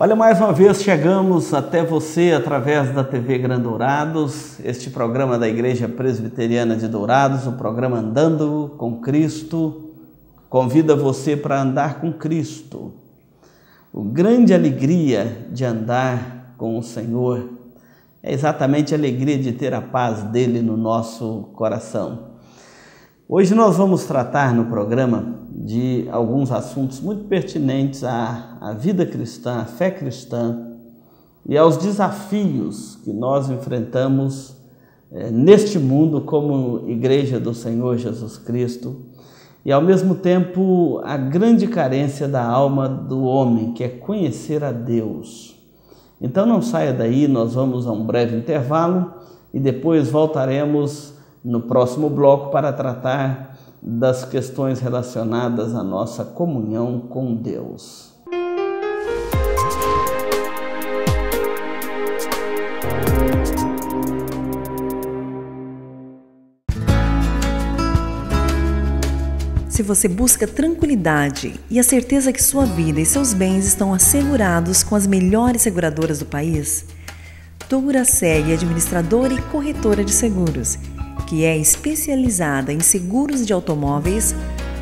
Olha, mais uma vez chegamos até você através da TV Gran Dourados, este programa da Igreja Presbiteriana de Dourados, o programa Andando com Cristo, convida você para andar com Cristo. A grande alegria de andar com o Senhor é exatamente a alegria de ter a paz dele no nosso coração. Hoje nós vamos tratar no programa de alguns assuntos muito pertinentes à vida cristã, à fé cristã e aos desafios que nós enfrentamos neste mundo como Igreja do Senhor Jesus Cristo e ao mesmo tempo a grande carência da alma do homem, que é conhecer a Deus. Então não saia daí, nós vamos a um breve intervalo e depois voltaremos no próximo bloco para tratar das questões relacionadas à nossa comunhão com Deus. Se você busca tranquilidade e a certeza que sua vida e seus bens estão assegurados com as melhores seguradoras do país, Douraseg Administradora e Corretora de Seguros, que é especializada em seguros de automóveis,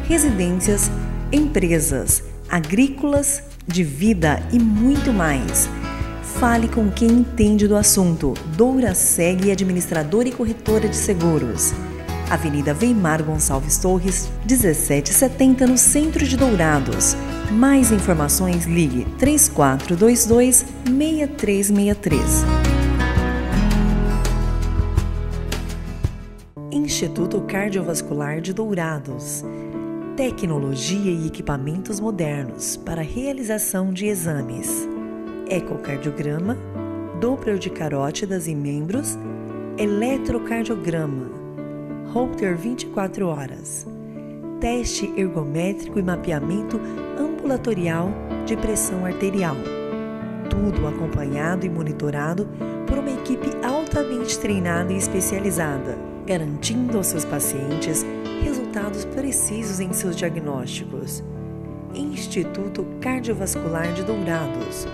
residências, empresas, agrícolas, de vida e muito mais. Fale com quem entende do assunto. Douraseg Administradora e Corretora de Seguros. Avenida Weimar Gonçalves Torres, 1770, no centro de Dourados. Mais informações, ligue 3422-6363. Instituto Cardiovascular de Dourados. Tecnologia e equipamentos modernos para realização de exames. Ecocardiograma, Doppler de carótidas e membros, eletrocardiograma, Holter 24 horas, teste ergométrico e mapeamento ambulatorial de pressão arterial. Tudo acompanhado e monitorado por uma equipe altamente treinada e especializada, garantindo aos seus pacientes resultados precisos em seus diagnósticos. Instituto Cardiovascular de Dourados,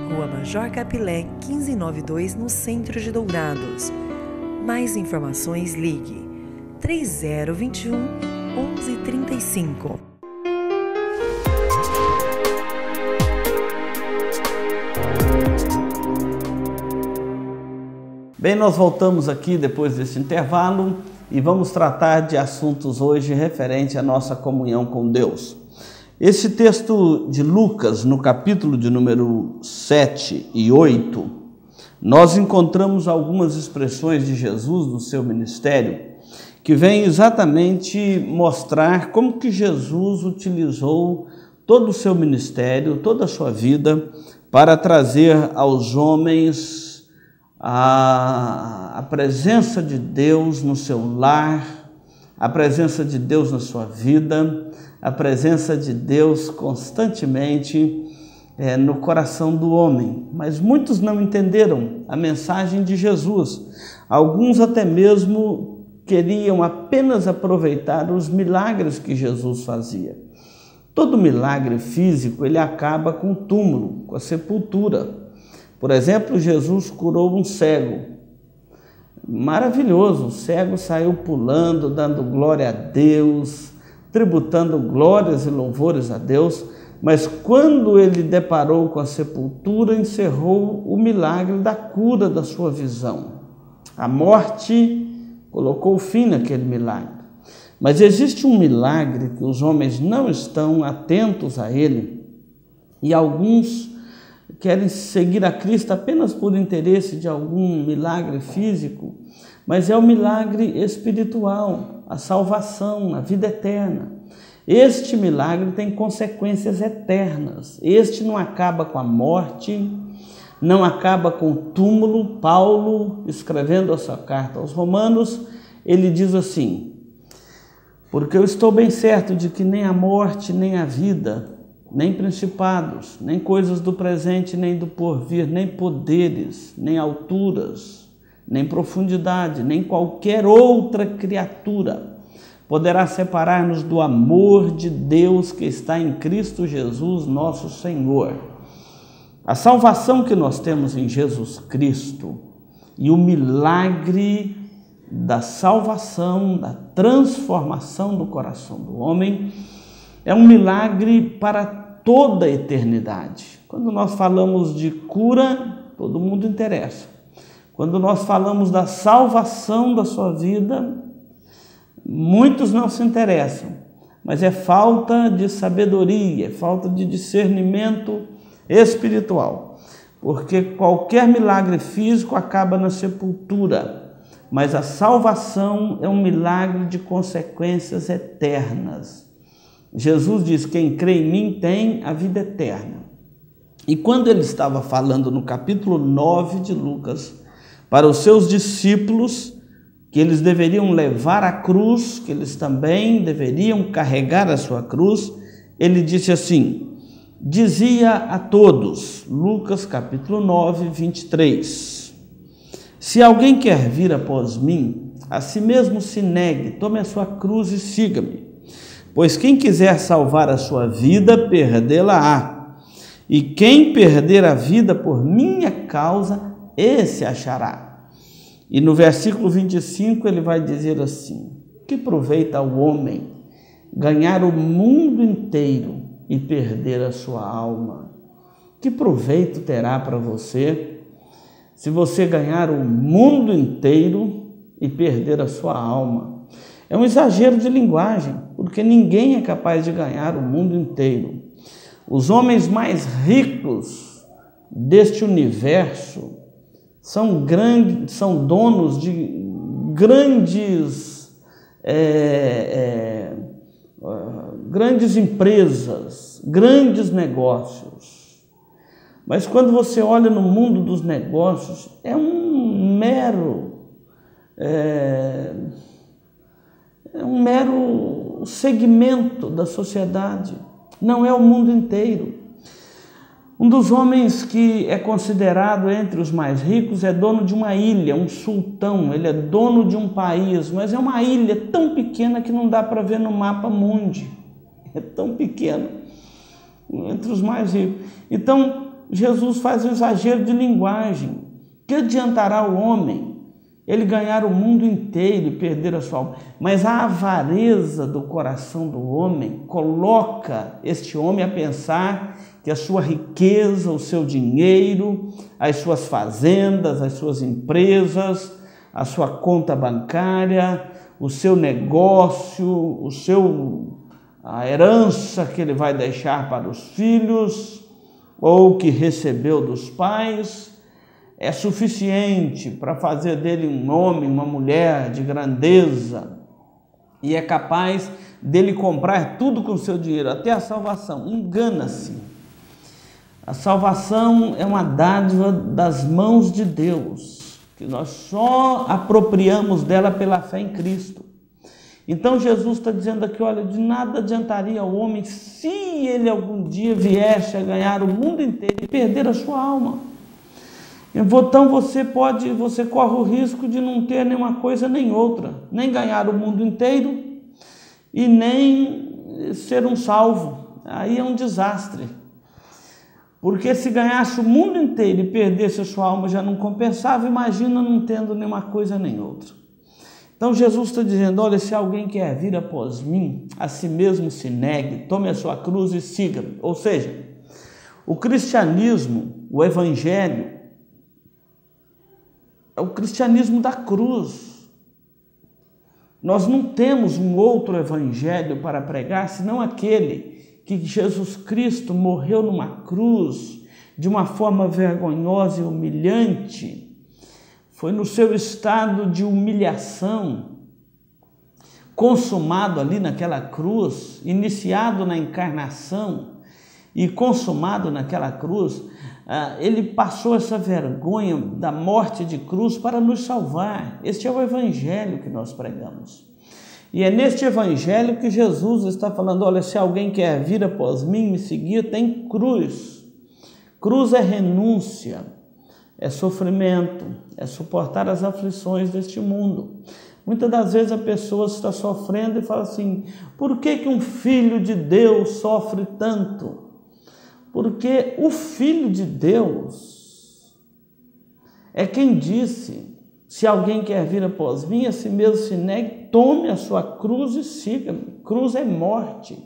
Rua Major Capilé, 1592, no centro de Dourados. Mais informações, ligue 3021 1135. Bem, nós voltamos aqui depois desse intervalo e vamos tratar de assuntos hoje referente à nossa comunhão com Deus. Esse texto de Lucas, no capítulo de número 7 e 8, nós encontramos algumas expressões de Jesus no seu ministério que vêm exatamente mostrar como que Jesus utilizou todo o seu ministério, toda a sua vida, para trazer aos homens a presença de Deus no seu lar, a presença de Deus na sua vida, a presença de Deus constantemente no coração do homem. Mas muitos não entenderam a mensagem de Jesus. Alguns até mesmo queriam apenas aproveitar os milagres que Jesus fazia. Todo milagre físico, ele acaba com o túmulo, com a sepultura. Por exemplo, Jesus curou um cego. Maravilhoso, o cego saiu pulando, dando glória a Deus, tributando glórias e louvores a Deus, mas quando ele deparou com a sepultura, encerrou o milagre da cura da sua visão. A morte colocou fim naquele milagre. Mas existe um milagre que os homens não estão atentos a ele, e alguns querem seguir a Cristo apenas por interesse de algum milagre físico, mas é o milagre espiritual, a salvação, a vida eterna. Este milagre tem consequências eternas. Este não acaba com a morte, não acaba com o túmulo. Paulo, escrevendo a sua carta aos Romanos, ele diz assim: porque eu estou bem certo de que nem a morte, nem a vida, nem principados, nem coisas do presente, nem do porvir, nem poderes, nem alturas, nem profundidade, nem qualquer outra criatura poderá separar-nos do amor de Deus que está em Cristo Jesus, nosso Senhor. A salvação que nós temos em Jesus Cristo e o milagre da salvação, da transformação do coração do homem, é um milagre para toda a eternidade. Quando nós falamos de cura, todo mundo interessa. Quando nós falamos da salvação da sua vida, muitos não se interessam, mas é falta de sabedoria, é falta de discernimento espiritual, porque qualquer milagre físico acaba na sepultura, mas a salvação é um milagre de consequências eternas. Jesus diz: quem crê em mim tem a vida eterna. E quando ele estava falando no capítulo 9 de Lucas para os seus discípulos, que eles deveriam levar a cruz, que eles também deveriam carregar a sua cruz, ele disse assim, dizia a todos, Lucas capítulo 9, 23, se alguém quer vir após mim, a si mesmo se negue, tome a sua cruz e siga-me, pois quem quiser salvar a sua vida, perdê-la-á, e quem perder a vida por minha causa, esse achará. E no versículo 25 ele vai dizer assim, que proveita ao homem ganhar o mundo inteiro e perder a sua alma? Que proveito terá para você se você ganhar o mundo inteiro e perder a sua alma? É um exagero de linguagem, porque ninguém é capaz de ganhar o mundo inteiro. Os homens mais ricos deste universo são donos de grandes empresas, grandes negócios. Mas quando você olha no mundo dos negócios, é um mero segmento da sociedade, não é o mundo inteiro. Um dos homens que é considerado entre os mais ricos é dono de uma ilha, um sultão, ele é dono de um país, mas é uma ilha tão pequena que não dá para ver no mapa mundi, é tão pequeno, entre os mais ricos. Então, Jesus faz um exagero de linguagem. Que adiantará o homem ele ganhar o mundo inteiro e perder a sua alma? Mas a avareza do coração do homem coloca este homem a pensar que a sua riqueza, o seu dinheiro, as suas fazendas, as suas empresas, a sua conta bancária, o seu negócio, a herança que ele vai deixar para os filhos ou que recebeu dos pais, é suficiente para fazer dele um homem, uma mulher de grandeza, e é capaz dele comprar tudo com seu dinheiro, até a salvação. Engana-se. A salvação é uma dádiva das mãos de Deus, que nós só apropriamos dela pela fé em Cristo. Então Jesus está dizendo aqui, olha, de nada adiantaria ao homem se ele algum dia viesse a ganhar o mundo inteiro e perder a sua alma. Então você corre o risco de não ter nenhuma coisa nem outra, nem ganhar o mundo inteiro e nem ser um salvo. Aí é um desastre. Porque se ganhasse o mundo inteiro e perdesse a sua alma já não compensava, imagina não tendo nenhuma coisa nem outra. Então Jesus está dizendo, olha, se alguém quer vir após mim, a si mesmo se negue, tome a sua cruz e siga-me. Ou seja, o cristianismo, o evangelho, é o cristianismo da cruz. Nós não temos um outro evangelho para pregar, senão aquele que Jesus Cristo morreu numa cruz de uma forma vergonhosa e humilhante. Foi no seu estado de humilhação, consumado ali naquela cruz, iniciado na encarnação e consumado naquela cruz, ele passou essa vergonha da morte de cruz para nos salvar. Este é o evangelho que nós pregamos. E é neste evangelho que Jesus está falando, olha, se alguém quer vir após mim, me seguir, tem cruz. Cruz é renúncia, é sofrimento, é suportar as aflições deste mundo. Muitas das vezes a pessoa está sofrendo e fala assim, por que um filho de Deus sofre tanto? Porque o Filho de Deus é quem disse: se alguém quer vir após mim, a si mesmo se negue, tome a sua cruz e siga-me. Cruz é morte.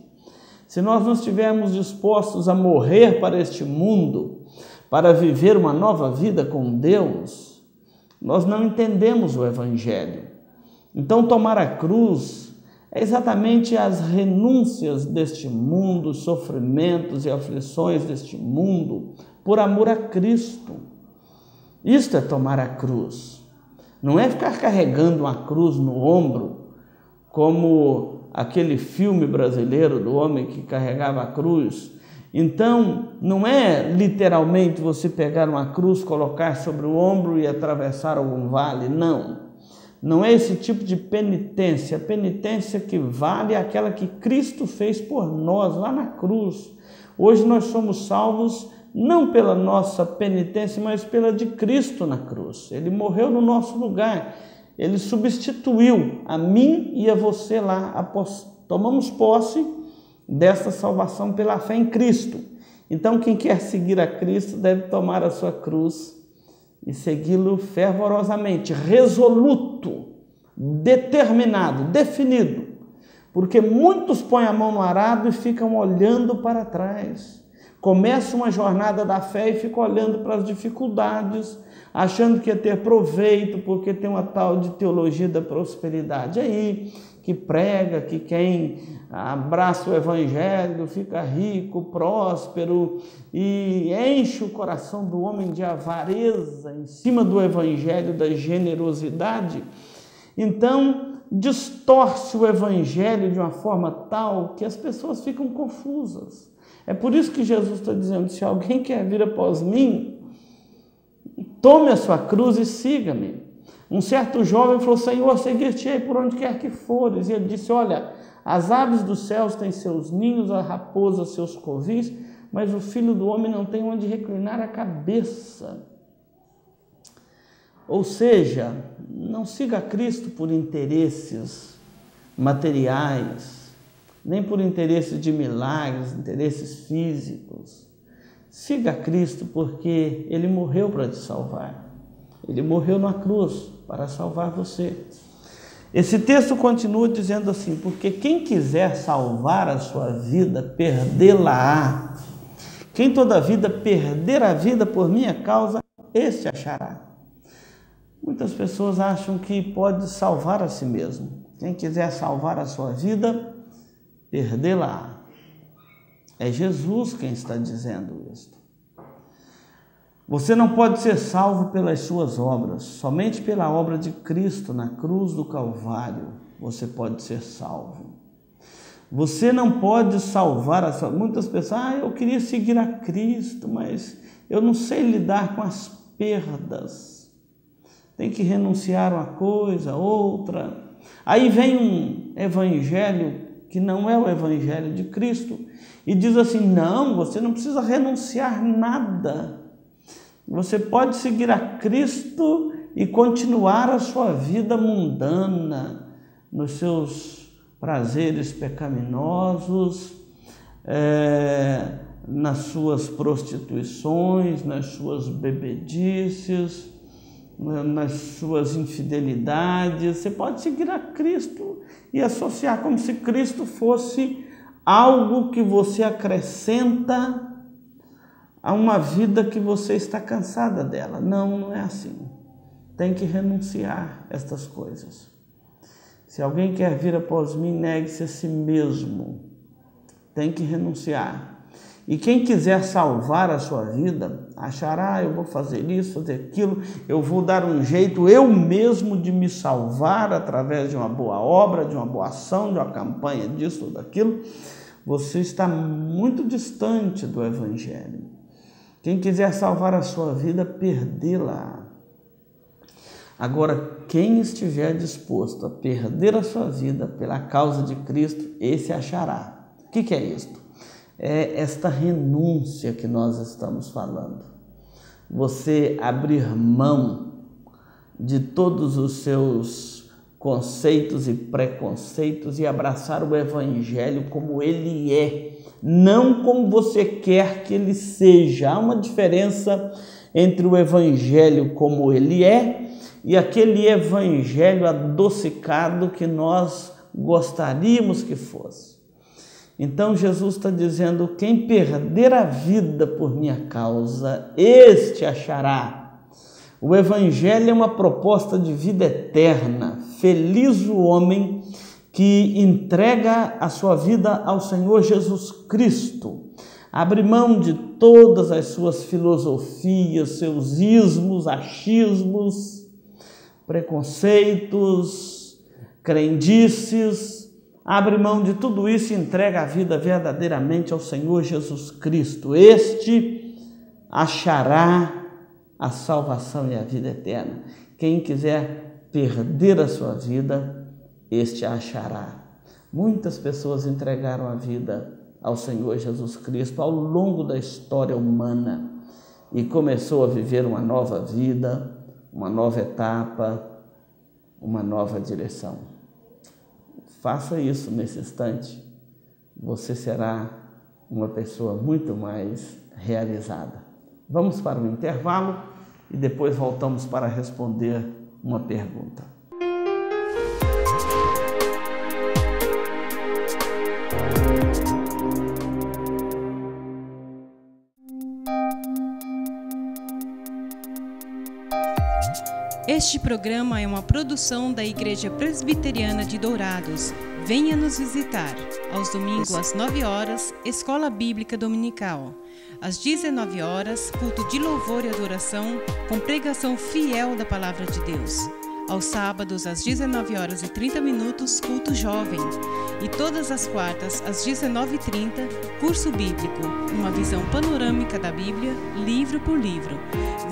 Se nós não estivermos dispostos a morrer para este mundo, para viver uma nova vida com Deus, nós não entendemos o Evangelho. Então, tomar a cruz é exatamente as renúncias deste mundo, os sofrimentos e aflições deste mundo, por amor a Cristo. Isto é tomar a cruz. Não é ficar carregando uma cruz no ombro, como aquele filme brasileiro do homem que carregava a cruz. Então, não é literalmente você pegar uma cruz, colocar sobre o ombro e atravessar algum vale, não. Não é esse tipo de penitência. A penitência que vale é aquela que Cristo fez por nós lá na cruz. Hoje nós somos salvos não pela nossa penitência, mas pela de Cristo na cruz. Ele morreu no nosso lugar. Ele substituiu a mim e a você lá. Tomamos posse desta salvação pela fé em Cristo. Então, quem quer seguir a Cristo deve tomar a sua cruz e segui-lo fervorosamente, resoluto, determinado, definido. Porque muitos põem a mão no arado e ficam olhando para trás. Começam uma jornada da fé e ficam olhando para as dificuldades, achando que ia ter proveito, porque tem uma tal de teologia da prosperidade aí, que prega que quem abraça o Evangelho fica rico, próspero, e enche o coração do homem de avareza em cima do Evangelho da generosidade. Então, distorce o Evangelho de uma forma tal que as pessoas ficam confusas. É por isso que Jesus está dizendo: se alguém quer vir após mim, tome a sua cruz e siga-me. Um certo jovem falou: Senhor, seguir-te-ei por onde quer que fores. E ele disse: olha, as aves dos céus têm seus ninhos, a raposa seus covis, mas o Filho do Homem não tem onde reclinar a cabeça. Ou seja, não siga Cristo por interesses materiais, nem por interesses de milagres, interesses físicos. Siga Cristo porque Ele morreu para te salvar. Ele morreu na cruz para salvar você. Esse texto continua dizendo assim: porque quem quiser salvar a sua vida, perdê-la-á. Quem toda vida perder a vida por minha causa, esse achará. Muitas pessoas acham que pode salvar a si mesmo. Quem quiser salvar a sua vida, perdê-la-á. É Jesus quem está dizendo isso. Você não pode ser salvo pelas suas obras, somente pela obra de Cristo na cruz do Calvário você pode ser salvo. Você não pode salvar a sua... Muitas pessoas, eu queria seguir a Cristo, mas eu não sei lidar com as perdas. Tem que renunciar uma coisa, outra. Aí vem um evangelho que não é o evangelho de Cristo e diz assim: não, você não precisa renunciar nada. Você pode seguir a Cristo e continuar a sua vida mundana, nos seus prazeres pecaminosos, nas suas prostituições, nas suas bebedices, nas suas infidelidades. Você pode seguir a Cristo e associar como se Cristo fosse algo que você acrescenta a uma vida que você está cansada dela. Não, não é assim. Tem que renunciar a estas coisas. Se alguém quer vir após mim, negue-se a si mesmo. Tem que renunciar. E quem quiser salvar a sua vida, achará: eu vou fazer isso, fazer aquilo, eu vou dar um jeito eu mesmo de me salvar através de uma boa obra, de uma boa ação, de uma campanha disso ou daquilo. Você está muito distante do Evangelho. Quem quiser salvar a sua vida, perdê-la. Agora, quem estiver disposto a perder a sua vida pela causa de Cristo, esse achará. O que é isto? É esta renúncia que nós estamos falando. Você abrir mão de todos os seus conceitos e preconceitos e abraçar o Evangelho como ele é, não como você quer que ele seja. Há uma diferença entre o evangelho como ele é e aquele evangelho adocicado que nós gostaríamos que fosse. Então Jesus está dizendo: quem perder a vida por minha causa, este achará. O evangelho é uma proposta de vida eterna. Feliz o homem que entrega a sua vida ao Senhor Jesus Cristo, abre mão de todas as suas filosofias, seus ismos, achismos, preconceitos, crendices, abre mão de tudo isso e entrega a vida verdadeiramente ao Senhor Jesus Cristo. Este achará a salvação e a vida eterna. Quem quiser perder a sua vida, este a achará. Muitas pessoas entregaram a vida ao Senhor Jesus Cristo ao longo da história humana e começou a viver uma nova vida, uma nova etapa, uma nova direção. Faça isso nesse instante, você será uma pessoa muito mais realizada. Vamos para o intervalo e depois voltamos para responder uma pergunta. Este programa é uma produção da Igreja Presbiteriana de Dourados. Venha nos visitar. Aos domingos, às 9 horas, Escola Bíblica Dominical. Às 19 horas, culto de louvor e adoração, com pregação fiel da Palavra de Deus. Aos sábados, às 19h30, culto jovem. E todas as quartas, às 19h30, curso bíblico, uma visão panorâmica da Bíblia, livro por livro.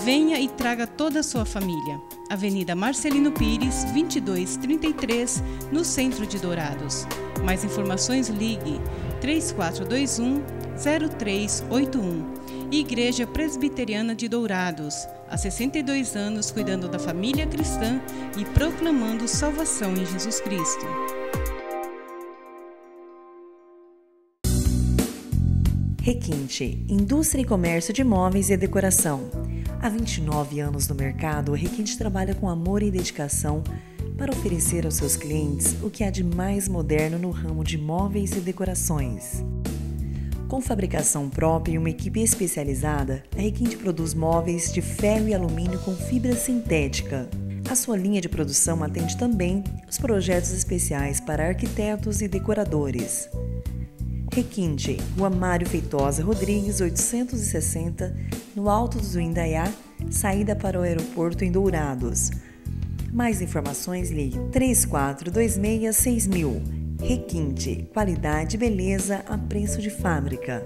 Venha e traga toda a sua família. Avenida Marcelino Pires, 2233, no centro de Dourados. Mais informações, ligue 3421-0381. Igreja Presbiteriana de Dourados, há 62 anos cuidando da família cristã e proclamando salvação em Jesus Cristo. Requinte, indústria e comércio de móveis e decoração. Há 29 anos no mercado, a Requinte trabalha com amor e dedicação para oferecer aos seus clientes o que há de mais moderno no ramo de móveis e decorações. Com fabricação própria e uma equipe especializada, a Requinte produz móveis de ferro e alumínio com fibra sintética. A sua linha de produção atende também os projetos especiais para arquitetos e decoradores. Requinte, Rua Mário Feitosa Rodrigues, 860, no Alto do Indaiá, saída para o aeroporto em Dourados. Mais informações, ligue 3426-6000. Requinte, qualidade e beleza a preço de fábrica.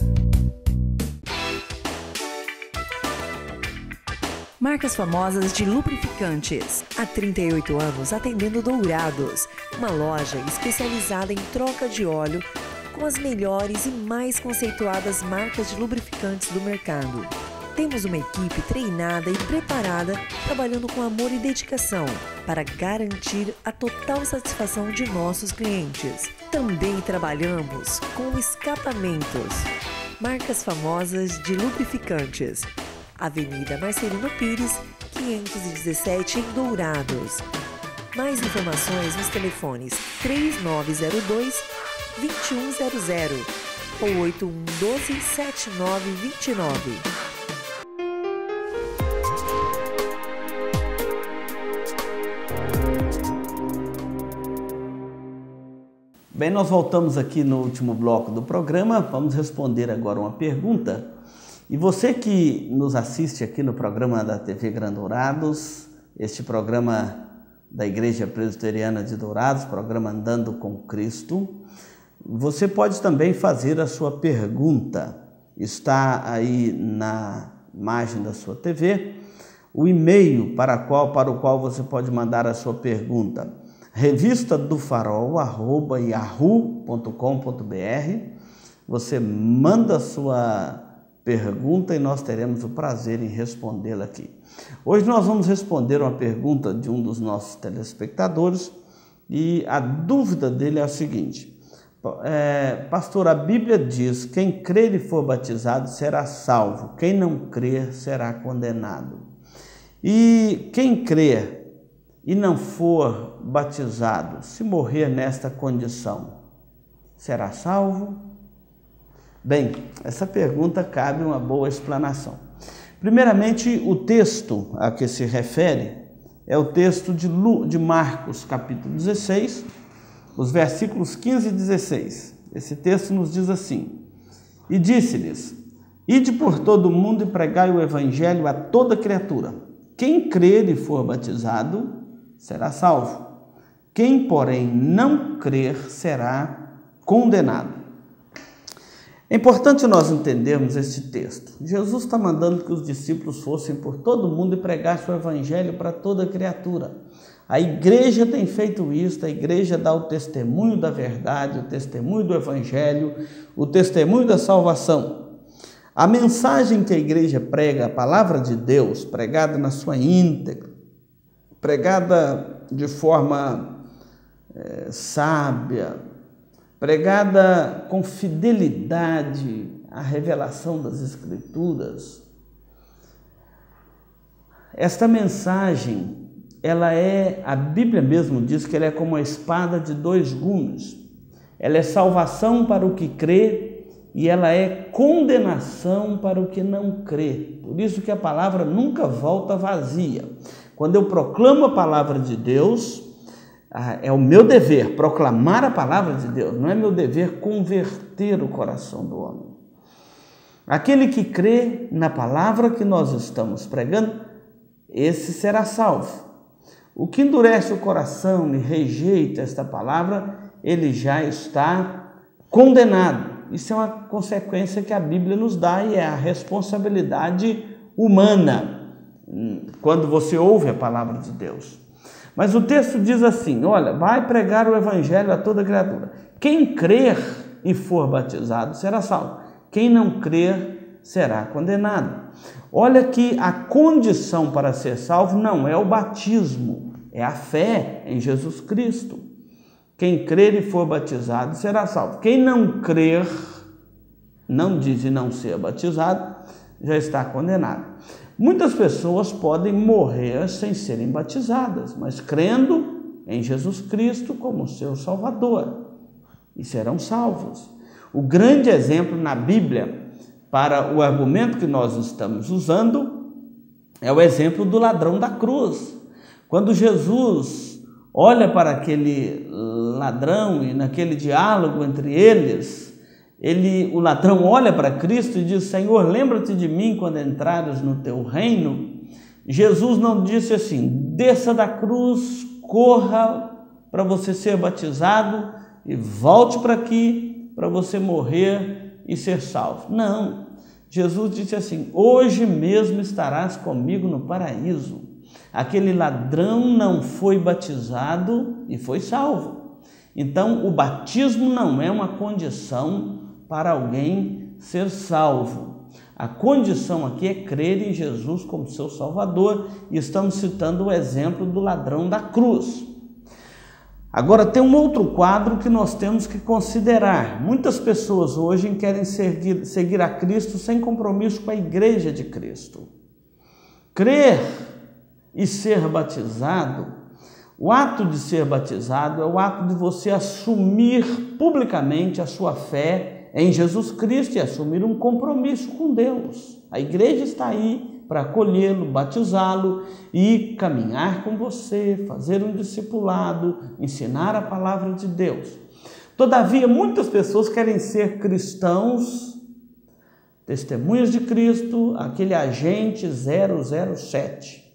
Marcas famosas de lubrificantes. Há 38 anos atendendo Dourados, uma loja especializada em troca de óleo com as melhores e mais conceituadas marcas de lubrificantes do mercado. Temos uma equipe treinada e preparada, trabalhando com amor e dedicação para garantir a total satisfação de nossos clientes. Também trabalhamos com escapamentos. Marcas famosas de lubrificantes. Avenida Marcelino Pires, 517 em Dourados. Mais informações nos telefones 3902-2100 ou 8112-7929. Bem, nós voltamos aqui no último bloco do programa, vamos responder agora uma pergunta. E você que nos assiste aqui no programa da TV Gran Dourados, este programa da Igreja Presbiteriana de Dourados, programa Andando com Cristo, você pode também fazer a sua pergunta. Está aí na imagem da sua TV o e-mail para o qual você pode mandar a sua pergunta. revistadofarol@yahoo.com.br. Você manda a sua pergunta e nós teremos o prazer em respondê-la aqui. Hoje nós vamos responder uma pergunta de um dos nossos telespectadores e a dúvida dele é a seguinte: Pastor, a Bíblia diz: quem crer e for batizado será salvo, quem não crer será condenado. E quem crer e não for batizado, se morrer nesta condição, será salvo? Bem, essa pergunta cabe uma boa explanação. Primeiramente, o texto a que se refere é o texto de Marcos, capítulo 16, os versículos 15 e 16. Esse texto nos diz assim: e disse-lhes: ide por todo o mundo e pregai o evangelho a toda criatura. Quem crer e for batizado será salvo. Quem, porém, não crer será condenado. É importante nós entendermos este texto. Jesus está mandando que os discípulos fossem por todo mundo e pregassem o evangelho para toda criatura. A igreja tem feito isso, a igreja dá o testemunho da verdade, o testemunho do evangelho, o testemunho da salvação. A mensagem que a igreja prega, a palavra de Deus, pregada na sua íntegra, pregada de forma sábia, pregada com fidelidade à revelação das Escrituras. Esta mensagem, a Bíblia mesmo diz que ela é como uma espada de dois gumes. Ela é salvação para o que crê e ela é condenação para o que não crê. Por isso que a palavra nunca volta vazia. Quando eu proclamo a palavra de Deus, é o meu dever proclamar a palavra de Deus, não é meu dever converter o coração do homem. Aquele que crê na palavra que nós estamos pregando, esse será salvo. O que endurece o coração e rejeita esta palavra, ele já está condenado. Isso é uma consequência que a Bíblia nos dá e é a responsabilidade humana quando você ouve a palavra de Deus. Mas o texto diz assim: olha, vai pregar o evangelho a toda criatura. Quem crer e for batizado será salvo. Quem não crer será condenado. Olha que a condição para ser salvo não é o batismo, é a fé em Jesus Cristo. Quem crer e for batizado será salvo. Quem não crer, não diz e não ser batizado, já está condenado. Muitas pessoas podem morrer sem serem batizadas, mas crendo em Jesus Cristo como seu Salvador, e serão salvos. O grande exemplo na Bíblia para o argumento que nós estamos usando é o exemplo do ladrão da cruz. Quando Jesus olha para aquele ladrão e naquele diálogo entre eles, o ladrão olha para Cristo e diz: Senhor, lembra-te de mim quando entrares no teu reino. Jesus não disse assim: desça da cruz, corra para você ser batizado e volte para aqui para você morrer e ser salvo. Não, Jesus disse assim: hoje mesmo estarás comigo no paraíso. Aquele ladrão não foi batizado e foi salvo. Então, o batismo não é uma condição para alguém ser salvo. A condição aqui é crer em Jesus como seu Salvador, e estamos citando o exemplo do ladrão da cruz. Agora, tem um outro quadro que nós temos que considerar. Muitas pessoas hoje querem seguir a Cristo sem compromisso com a Igreja de Cristo. Crer e ser batizado, o ato de ser batizado é o ato de você assumir publicamente a sua fé em Jesus Cristo e assumir um compromisso com Deus. A igreja está aí para acolhê-lo, batizá-lo e caminhar com você, fazer um discipulado, ensinar a palavra de Deus. Todavia, muitas pessoas querem ser cristãos, testemunhas de Cristo, aquele agente 007.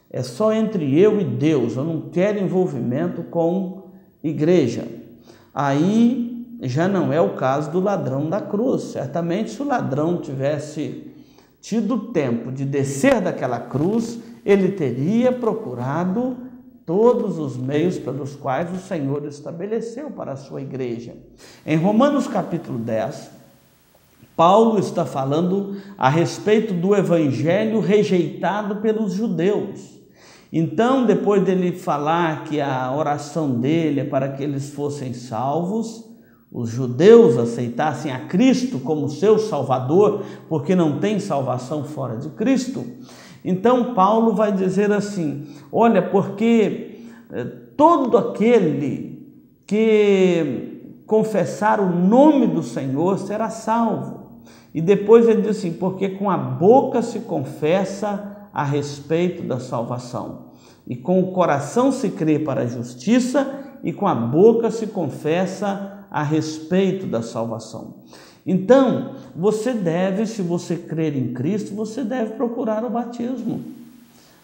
É só entre eu e Deus, eu não quero envolvimento com igreja. Aí já não é o caso do ladrão da cruz. Certamente, se o ladrão tivesse tido tempo de descer daquela cruz, ele teria procurado todos os meios pelos quais o Senhor estabeleceu para a sua igreja. Em Romanos capítulo 10, Paulo está falando a respeito do evangelho rejeitado pelos judeus. Então, depois dele falar que a oração dele é para que eles fossem salvos, os judeus aceitassem a Cristo como seu Salvador, porque não tem salvação fora de Cristo. Então Paulo vai dizer assim, olha, porque todo aquele que confessar o nome do Senhor será salvo. E depois ele diz assim, porque com a boca se confessa a respeito da salvação, e com o coração se crê para a justiça, e com a boca se confessa a respeito da salvação. Então, você deve, se você crer em Cristo, você deve procurar o batismo,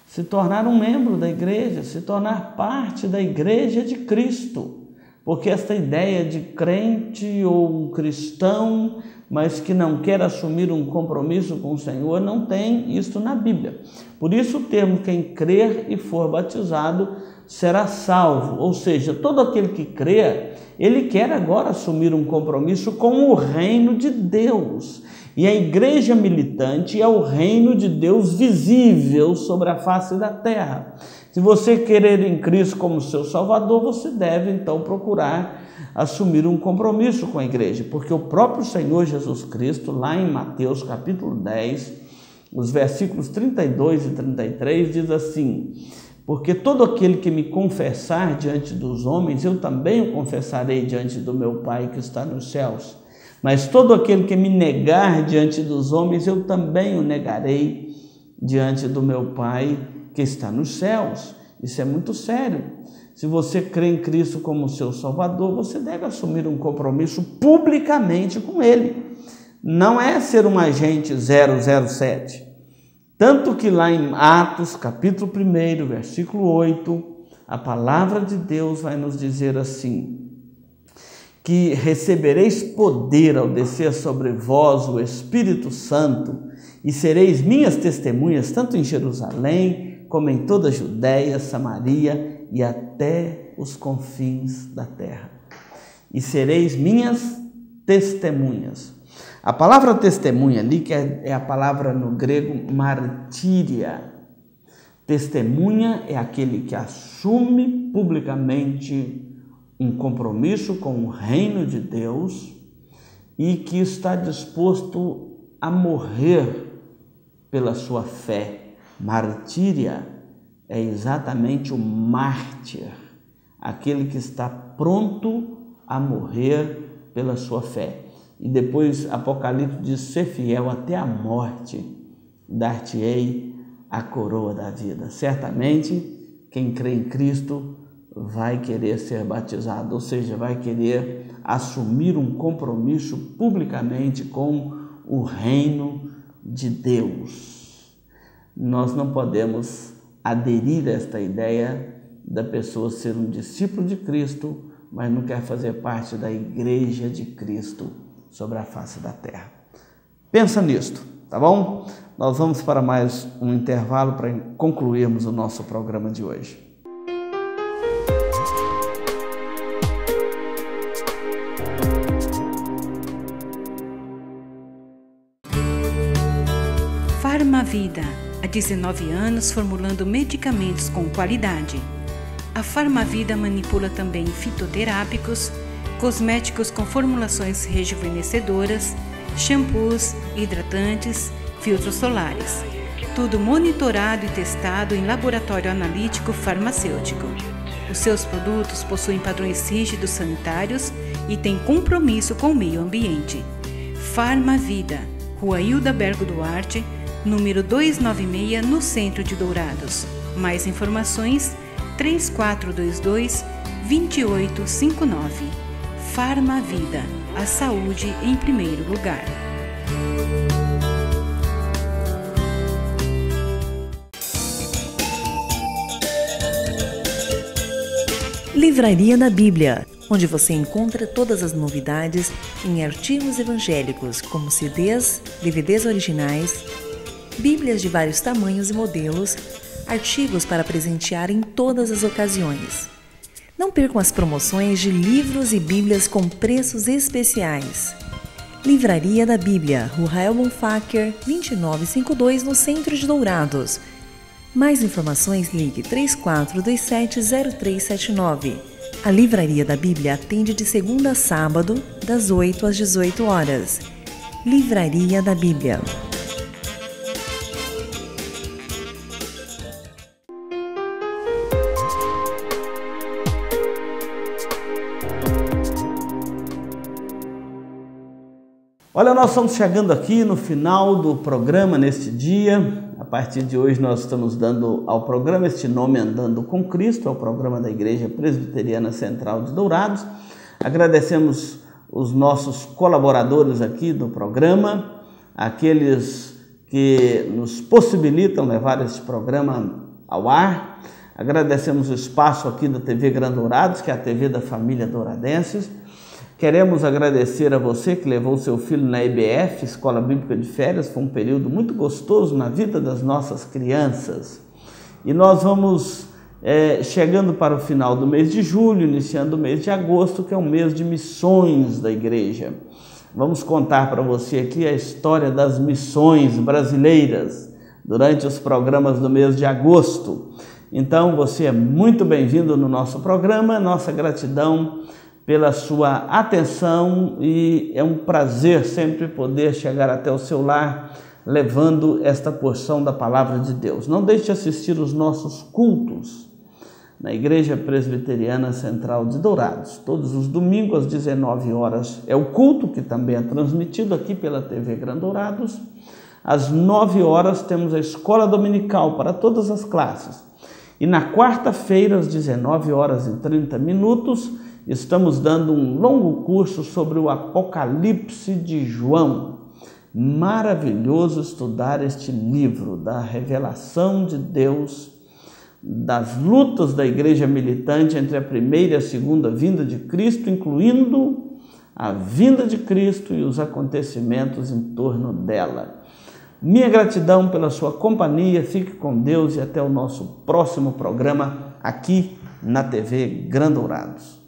se tornar um membro da igreja, se tornar parte da igreja de Cristo. Porque esta ideia de crente ou um cristão, mas que não quer assumir um compromisso com o Senhor, não tem isso na Bíblia. Por isso o termo quem crer e for batizado será salvo, ou seja, todo aquele que crê, ele quer agora assumir um compromisso com o reino de Deus. E a igreja militante é o reino de Deus visível sobre a face da terra. Se você querer em Cristo como seu Salvador, você deve então procurar assumir um compromisso com a igreja, porque o próprio Senhor Jesus Cristo, lá em Mateus capítulo 10, os versículos 32 e 33, diz assim, porque todo aquele que me confessar diante dos homens, eu também o confessarei diante do meu Pai que está nos céus. Mas todo aquele que me negar diante dos homens, eu também o negarei diante do meu Pai que está nos céus. Isso é muito sério. Se você crê em Cristo como seu Salvador, você deve assumir um compromisso publicamente com Ele. Não é ser um agente 007. Tanto que lá em Atos, capítulo 1, versículo 8, a palavra de Deus vai nos dizer assim, que recebereis poder ao descer sobre vós o Espírito Santo e sereis minhas testemunhas, tanto em Jerusalém, como em toda a Judéia, Samaria e até os confins da terra. E sereis minhas testemunhas. A palavra testemunha ali, que é a palavra no grego martíria. Testemunha é aquele que assume publicamente um compromisso com o reino de Deus e que está disposto a morrer pela sua fé. Martíria é exatamente o mártir, aquele que está pronto a morrer pela sua fé. E depois Apocalipse diz, ser fiel até a morte, dar-te-ei a coroa da vida. Certamente, quem crê em Cristo vai querer ser batizado, ou seja, vai querer assumir um compromisso publicamente com o reino de Deus. Nós não podemos aderir a esta ideia da pessoa ser um discípulo de Cristo, mas não quer fazer parte da igreja de Cristo sobre a face da terra. Pensa nisto, tá bom? Nós vamos para mais um intervalo para concluirmos o nosso programa de hoje. Farmavida, há 19 anos formulando medicamentos com qualidade. A Farmavida manipula também fitoterápicos, cosméticos com formulações rejuvenescedoras, shampoos, hidratantes, filtros solares. Tudo monitorado e testado em laboratório analítico farmacêutico. Os seus produtos possuem padrões rígidos sanitários e têm compromisso com o meio ambiente. Farmavida, Rua Hilda Bergo Duarte, número 296, no centro de Dourados. Mais informações, 3422-2859. Farmavida, a saúde em primeiro lugar. Livraria da Bíblia, onde você encontra todas as novidades em artigos evangélicos, como CDs, DVDs originais, Bíblias de vários tamanhos e modelos, artigos para presentear em todas as ocasiões. Não percam as promoções de livros e bíblias com preços especiais. Livraria da Bíblia, Rua Rael Bonfacker, 2952, no centro de Dourados. Mais informações, ligue 3427-0379. A Livraria da Bíblia atende de segunda a sábado, das 8 às 18 horas. Livraria da Bíblia. Olha, nós estamos chegando aqui no final do programa neste dia. A partir de hoje nós estamos dando ao programa este nome Andando com Cristo, é o programa da Igreja Presbiteriana Central de Dourados. Agradecemos os nossos colaboradores aqui do programa, aqueles que nos possibilitam levar este programa ao ar. Agradecemos o espaço aqui da TV Grande Dourados, que é a TV da família douradenses. Queremos agradecer a você que levou seu filho na EBF, Escola Bíblica de Férias. Foi um período muito gostoso na vida das nossas crianças. E nós vamos chegando para o final do mês de julho, iniciando o mês de agosto, que é um mês de missões da igreja. Vamos contar para você aqui a história das missões brasileiras durante os programas do mês de agosto. Então, você é muito bem-vindo no nosso programa. Nossa gratidão pela sua atenção, e é um prazer sempre poder chegar até o seu lar levando esta porção da Palavra de Deus. Não deixe de assistir os nossos cultos na Igreja Presbiteriana Central de Dourados. Todos os domingos às 19 horas é o culto, que também é transmitido aqui pela TV Grande Dourados. Às 9 horas temos a escola dominical para todas as classes. E na quarta-feira, às 19 horas e 30 minutos, estamos dando um longo curso sobre o Apocalipse de João. Maravilhoso estudar este livro da revelação de Deus, das lutas da igreja militante entre a primeira e a segunda vinda de Cristo, incluindo a vinda de Cristo e os acontecimentos em torno dela. Minha gratidão pela sua companhia, fique com Deus e até o nosso próximo programa aqui na TV Grande Dourados.